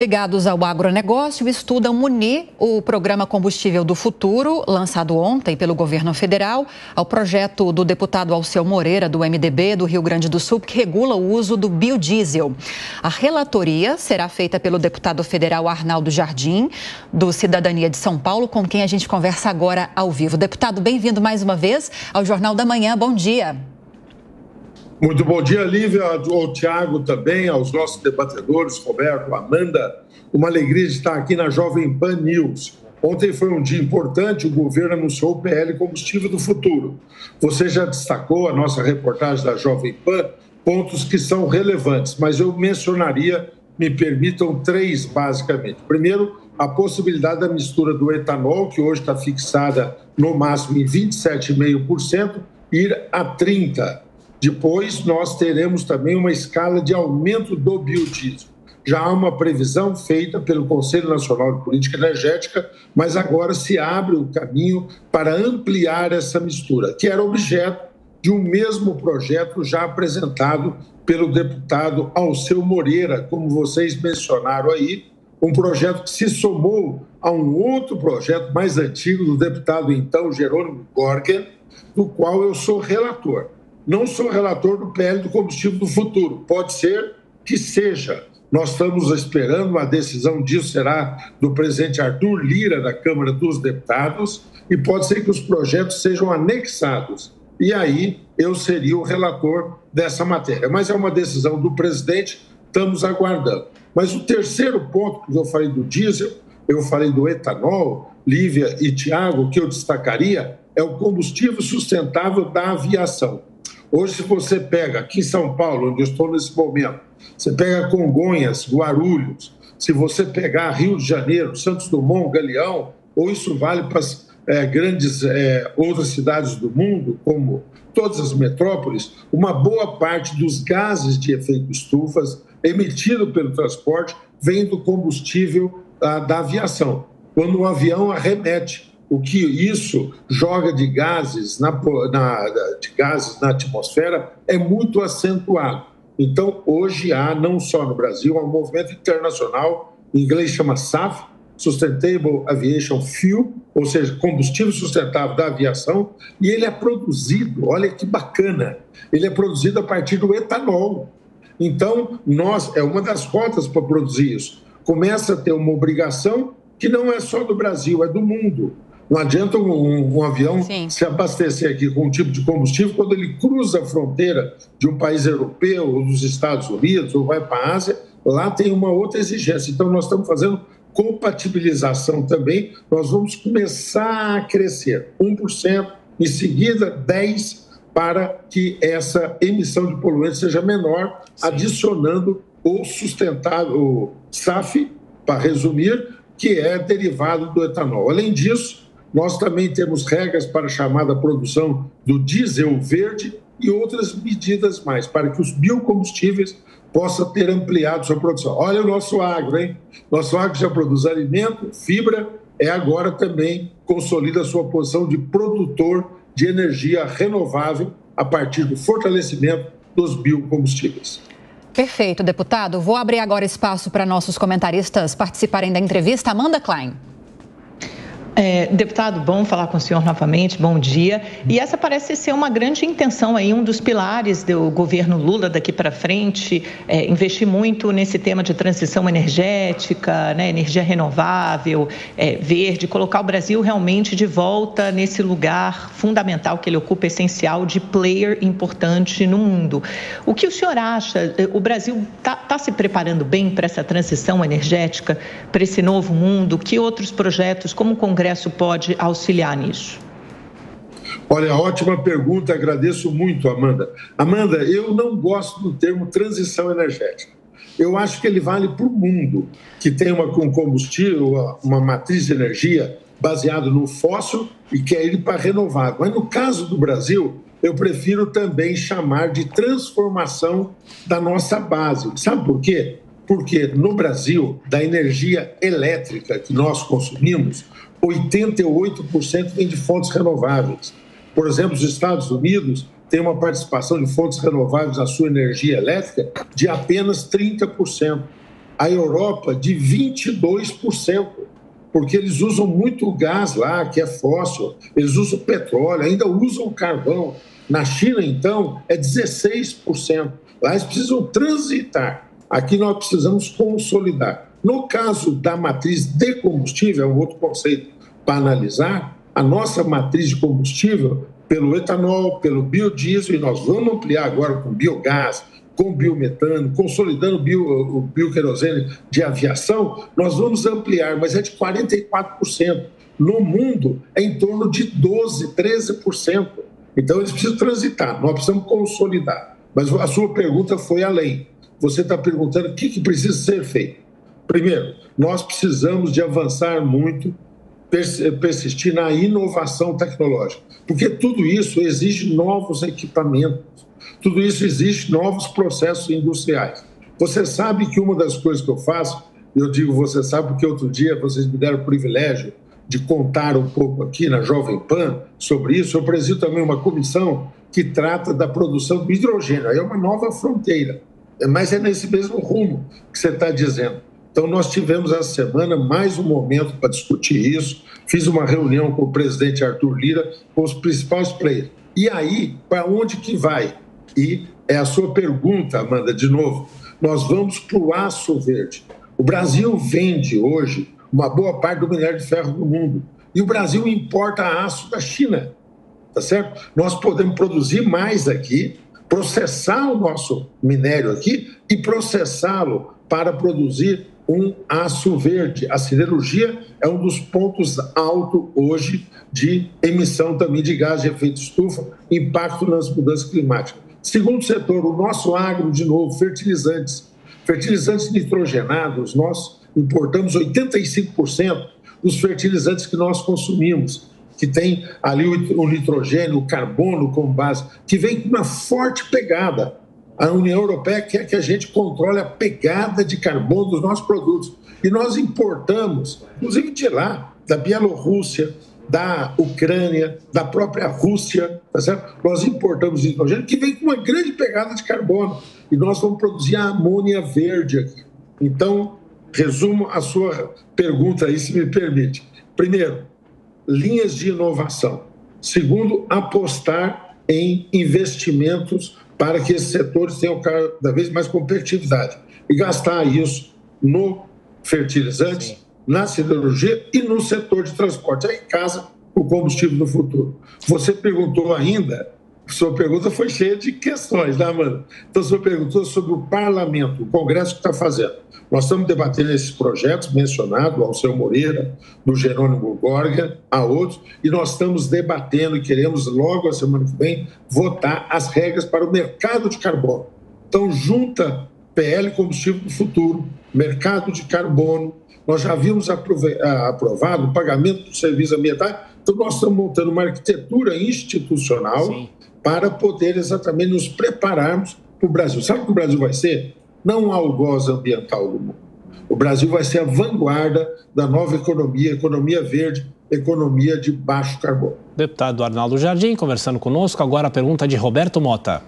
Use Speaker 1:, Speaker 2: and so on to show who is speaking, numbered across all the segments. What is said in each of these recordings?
Speaker 1: Ligados ao agronegócio, estudam munir o programa Combustível do Futuro, lançado ontem pelo governo federal, ao projeto do deputado Alceu Moreira, do MDB do Rio Grande do Sul, que regula o uso do biodiesel. A relatoria será feita pelo deputado federal Arnaldo Jardim, do Cidadania de São Paulo, com quem a gente conversa agora ao vivo. Deputado, bem-vindo mais uma vez ao Jornal da Manhã. Bom dia.
Speaker 2: Muito bom dia, Lívia, ao Tiago também, aos nossos debatedores, Roberto, Amanda. Uma alegria de estar aqui na Jovem Pan News. Ontem foi um dia importante, o governo anunciou o PL Combustível do Futuro. Você já destacou a nossa reportagem da Jovem Pan, pontos que são relevantes, mas eu mencionaria, me permitam, três basicamente. Primeiro, a possibilidade da mistura do etanol, que hoje está fixada no máximo em 27,5%, ir a 30%. Depois, nós teremos também uma escala de aumento do biodiesel. Já há uma previsão feita pelo Conselho Nacional de Política Energética, mas agora se abre o caminho para ampliar essa mistura, que era objeto de um mesmo projeto já apresentado pelo deputado Alceu Moreira, como vocês mencionaram aí, um projeto que se somou a um outro projeto mais antigo do deputado, então, Jerônimo Gorgen, do qual eu sou relator. Não sou relator do PL do Combustível do Futuro, pode ser que seja. Nós estamos esperando, a decisão disso será do presidente Arthur Lira, da Câmara dos Deputados, e pode ser que os projetos sejam anexados. E aí eu seria o relator dessa matéria. Mas é uma decisão do presidente, estamos aguardando. Mas o terceiro ponto, que eu falei do diesel, eu falei do etanol, Lívia e Tiago, que eu destacaria, é o combustível sustentável da aviação. Hoje, se você pega aqui em São Paulo, onde eu estou nesse momento, você pega Congonhas, Guarulhos, se você pegar Rio de Janeiro, Santos Dumont, Galeão, ou isso vale para as grandes outras cidades do mundo, como todas as metrópoles, uma boa parte dos gases de efeito estufas emitidos pelo transporte vem do combustível da aviação. Quando o avião arremete, o que isso joga de gases na atmosfera é muito acentuado. Então, hoje há, não só no Brasil, há um movimento internacional, em inglês chama SAF, Sustainable Aviation Fuel, ou seja, combustível sustentável da aviação, e ele é produzido, olha que bacana, ele é produzido a partir do etanol. Então, é uma das rotas para produzir isso. Começa a ter uma obrigação que não é só do Brasil, é do mundo. Não adianta um avião se abastecer aqui com um tipo de combustível quando ele cruza a fronteira de um país europeu ou dos Estados Unidos ou vai para a Ásia, lá tem uma outra exigência. Então, nós estamos fazendo compatibilização também. Nós vamos começar a crescer 1%, em seguida 10%, para que essa emissão de poluentes seja menor, adicionando o sustentável, o SAF, para resumir, que é derivado do etanol. Além disso, nós também temos regras para a chamada produção do diesel verde e outras medidas mais, para que os biocombustíveis possam ter ampliado sua produção. Olha o nosso agro, hein? Nosso agro já produz alimento, fibra, agora também consolida a sua posição de produtor de energia renovável a partir do fortalecimento dos biocombustíveis.
Speaker 1: Perfeito, deputado. Vou abrir agora espaço para nossos comentaristas participarem da entrevista. Amanda Klein.
Speaker 3: Deputado, bom falar com o senhor novamente, bom dia. E essa parece ser uma grande intenção aí, um dos pilares do governo Lula daqui para frente, investir muito nesse tema de transição energética, né, energia renovável, verde, colocar o Brasil realmente de volta nesse lugar fundamental que ele ocupa, essencial, de player importante no mundo. O que o senhor acha? O Brasil está se preparando bem para essa transição energética, para esse novo mundo? Que outros projetos, como o Congresso, pode auxiliar nisso?
Speaker 2: Olha, ótima pergunta, agradeço muito, Amanda. Amanda, eu não gosto do termo transição energética. Eu acho que ele vale para o mundo, que tem um combustível, uma matriz de energia baseada no fóssil e quer ir para renovável. Mas no caso do Brasil, eu prefiro também chamar de transformação da nossa base. Sabe por quê? Porque no Brasil, da energia elétrica que nós consumimos, 88% vem de fontes renováveis. Por exemplo, os Estados Unidos têm uma participação de fontes renováveis na sua energia elétrica de apenas 30%. a Europa de 22%, porque eles usam muito gás lá, que é fóssil, eles usam petróleo, ainda usam carvão. Na China, então, é 16%. Lá eles precisam transitar. Aqui nós precisamos consolidar. No caso da matriz de combustível, é um outro conceito para analisar, a nossa matriz de combustível, pelo etanol, pelo biodiesel, e nós vamos ampliar agora com biogás, com biometano, consolidando o bioquerosene de aviação, nós vamos ampliar, mas é de 44%. No mundo, é em torno de 12%, 13%. Então, eles precisam transitar, nós precisamos consolidar. Mas a sua pergunta foi além. Você está perguntando o que precisa ser feito. Primeiro, nós precisamos de avançar muito, persistir na inovação tecnológica, porque tudo isso exige novos equipamentos, tudo isso exige novos processos industriais. Você sabe que uma das coisas que eu faço, eu digo você sabe porque outro dia vocês me deram o privilégio de contar um pouco aqui na Jovem Pan sobre isso. Eu presido também uma comissão que trata da produção do hidrogênio. Aí é uma nova fronteira, mas é nesse mesmo rumo que você está dizendo. Então, nós tivemos essa semana mais um momento para discutir isso. Fiz uma reunião com o presidente Arthur Lira, com os principais players. E aí, para onde que vai? E é a sua pergunta, Amanda, de novo. Nós vamos para o aço verde. O Brasil vende hoje uma boa parte do minério de ferro do mundo. E o Brasil importa aço da China, tá certo? Nós podemos produzir mais aqui, processar o nosso minério aqui e processá-lo para produzir um aço verde. A siderurgia é um dos pontos altos hoje de emissão também de gás de efeito estufa, impacto nas mudanças climáticas. Segundo setor, o nosso agro, de novo, fertilizantes nitrogenados, nós importamos 85% dos fertilizantes que nós consumimos, que tem ali o nitrogênio, o carbono como base, que vem com uma forte pegada. A União Europeia quer que a gente controle a pegada de carbono dos nossos produtos. E nós importamos, inclusive de lá, da Bielorrússia, da Ucrânia, da própria Rússia, tá certo? Nós importamos nitrogênio que vem com uma grande pegada de carbono. E nós vamos produzir a amônia verde aqui. Então, resumo a sua pergunta aí, se me permite. Primeiro, linhas de inovação. Segundo, apostar em investimentos para que esses setores tenham cada vez mais competitividade. E gastar isso no fertilizante, na siderurgia e no setor de transporte. Aí em casa, o combustível do futuro. Você perguntou ainda, sua pergunta foi cheia de questões, né, Amanda? Então, você perguntou sobre o parlamento, o Congresso que está fazendo. Nós estamos debatendo esses projetos mencionados, ao Alceu Moreira, do Jerônimo Gorga, a outros, e nós estamos debatendo e queremos logo, a semana que vem, votar as regras para o mercado de carbono. Então, junta PL Combustível do Futuro, mercado de carbono, nós já havíamos aprovado o pagamento do serviço ambiental, então nós estamos montando uma arquitetura institucional. Sim. Para poder exatamente nos prepararmos para o Brasil. Sabe o que o Brasil vai ser? Não o algoz ambiental do mundo. O Brasil vai ser a vanguarda da nova economia, economia verde, economia de baixo carbono.
Speaker 4: Deputado Arnaldo Jardim conversando conosco. Agora a pergunta de Roberto Mota.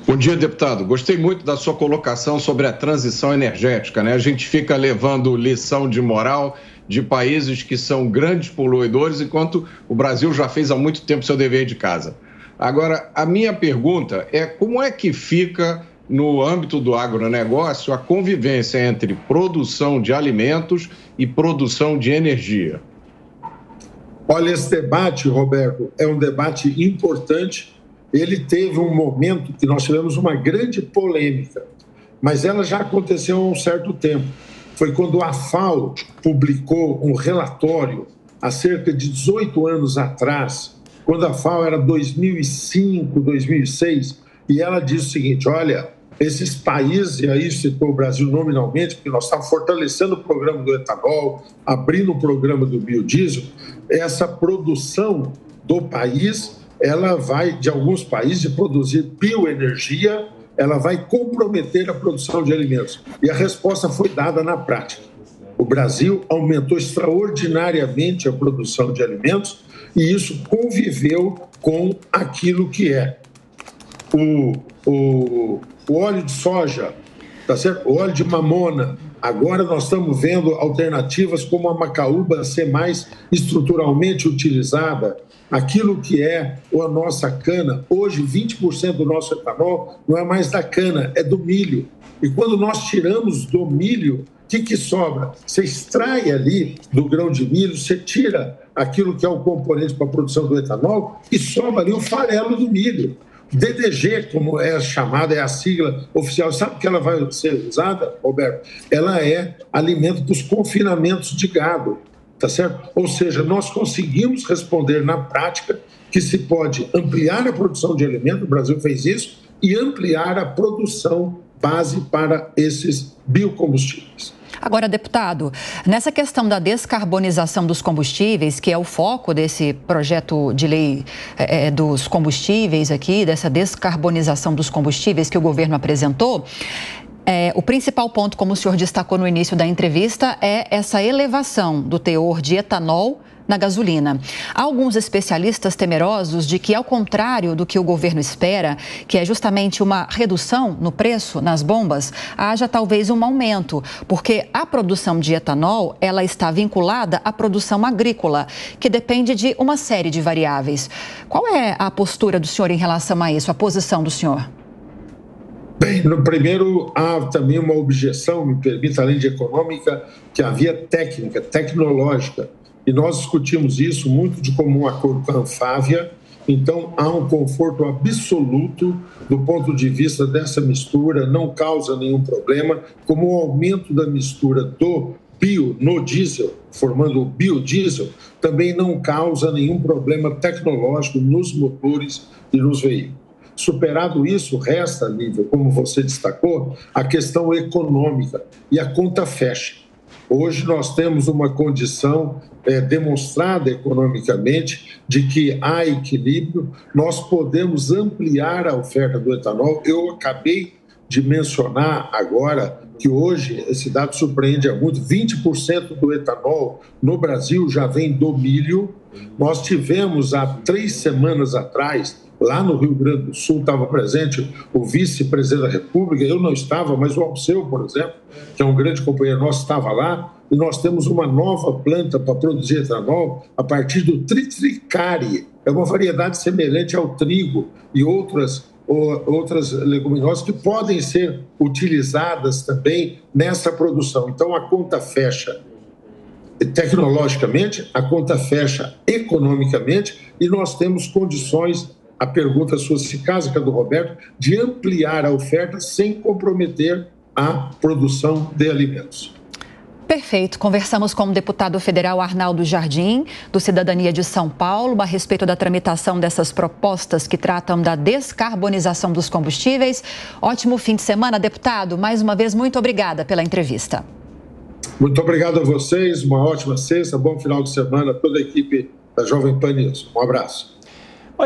Speaker 5: Bom dia, deputado. Gostei muito da sua colocação sobre a transição energética, né? A gente fica levando lição de moral de países que são grandes poluidores, enquanto o Brasil já fez há muito tempo seu dever de casa. Agora, a minha pergunta é como é que fica, no âmbito do agronegócio, a convivência entre produção de alimentos e produção de energia?
Speaker 2: Olha, esse debate, Roberto, é um debate importante. Ele teve um momento que nós tivemos uma grande polêmica, mas ela já aconteceu há um certo tempo. Foi quando a FAO publicou um relatório há cerca de 18 anos atrás, quando a FAO era 2005, 2006, e ela disse o seguinte, olha, esses países, e aí citou o Brasil nominalmente, porque nós estamos fortalecendo o programa do etanol, abrindo o programa do biodiesel, essa produção do país, ela vai, de alguns países, produzir bioenergia, ela vai comprometer a produção de alimentos. E a resposta foi dada na prática. O Brasil aumentou extraordinariamente a produção de alimentos, e isso conviveu com aquilo que é o óleo de soja, tá certo? O óleo de mamona, Agora nós estamos vendo alternativas como a macaúba ser mais estruturalmente utilizada. Aquilo que é a nossa cana, hoje 20% do nosso etanol não é mais da cana, é do milho. E quando nós tiramos do milho, o que sobra? Você extrai ali do grão de milho, você tira aquilo que é o componente para a produção do etanol e sobra ali o farelo do milho. DDG, como é chamada, é a sigla oficial. Sabe que ela vai ser usada, Roberto? Ela é alimento dos confinamentos de gado, tá certo? Ou seja, nós conseguimos responder na prática que se pode ampliar a produção de alimento, o Brasil fez isso, e ampliar a produção base para esses biocombustíveis.
Speaker 1: Agora, deputado, nessa questão da descarbonização dos combustíveis, que é o foco desse projeto de lei dos combustíveis aqui, dessa descarbonização dos combustíveis que o governo apresentou, o principal ponto, como o senhor destacou no início da entrevista, é essa elevação do teor de etanol na gasolina. Há alguns especialistas temerosos de que, ao contrário do que o governo espera, que é justamente uma redução no preço nas bombas, haja talvez um aumento, porque a produção de etanol, ela está vinculada à produção agrícola, que depende de uma série de variáveis. Qual é a postura do senhor em relação a isso, a posição do senhor?
Speaker 2: Bem, no primeiro, há também uma objeção, me permita, além de econômica, que havia técnica, tecnológica. E nós discutimos isso muito de comum acordo com a Anfávia. Então, há um conforto absoluto do ponto de vista dessa mistura, não causa nenhum problema, como o aumento da mistura do bio no diesel, formando o biodiesel, também não causa nenhum problema tecnológico nos motores e nos veículos. Superado isso, resta, Lívia, como você destacou, a questão econômica e a conta fecha. Hoje nós temos uma condição demonstrada economicamente de que há equilíbrio, nós podemos ampliar a oferta do etanol. Eu acabei de mencionar agora que hoje esse dado surpreende muito, 20% do etanol no Brasil já vem do milho. Nós tivemos há 3 semanas atrás, lá no Rio Grande do Sul, estava presente o vice-presidente da República, eu não estava, mas o Alceu, por exemplo, que é um grande companheiro nosso, estava lá, e nós temos uma nova planta para produzir etanol a partir do triticale. É uma variedade semelhante ao trigo e outras leguminosas que podem ser utilizadas também nessa produção. Então, a conta fecha tecnologicamente, a conta fecha economicamente e nós temos condições, a pergunta sua se casa com a do Roberto, de ampliar a oferta sem comprometer a produção de alimentos.
Speaker 1: Perfeito. Conversamos com o deputado federal Arnaldo Jardim, do Cidadania de São Paulo, a respeito da tramitação dessas propostas que tratam da descarbonização dos combustíveis. Ótimo fim de semana, deputado. Mais uma vez, muito obrigada pela entrevista.
Speaker 2: Muito obrigado a vocês, uma ótima sexta, bom final de semana a toda a equipe da Jovem Pan News. Um abraço.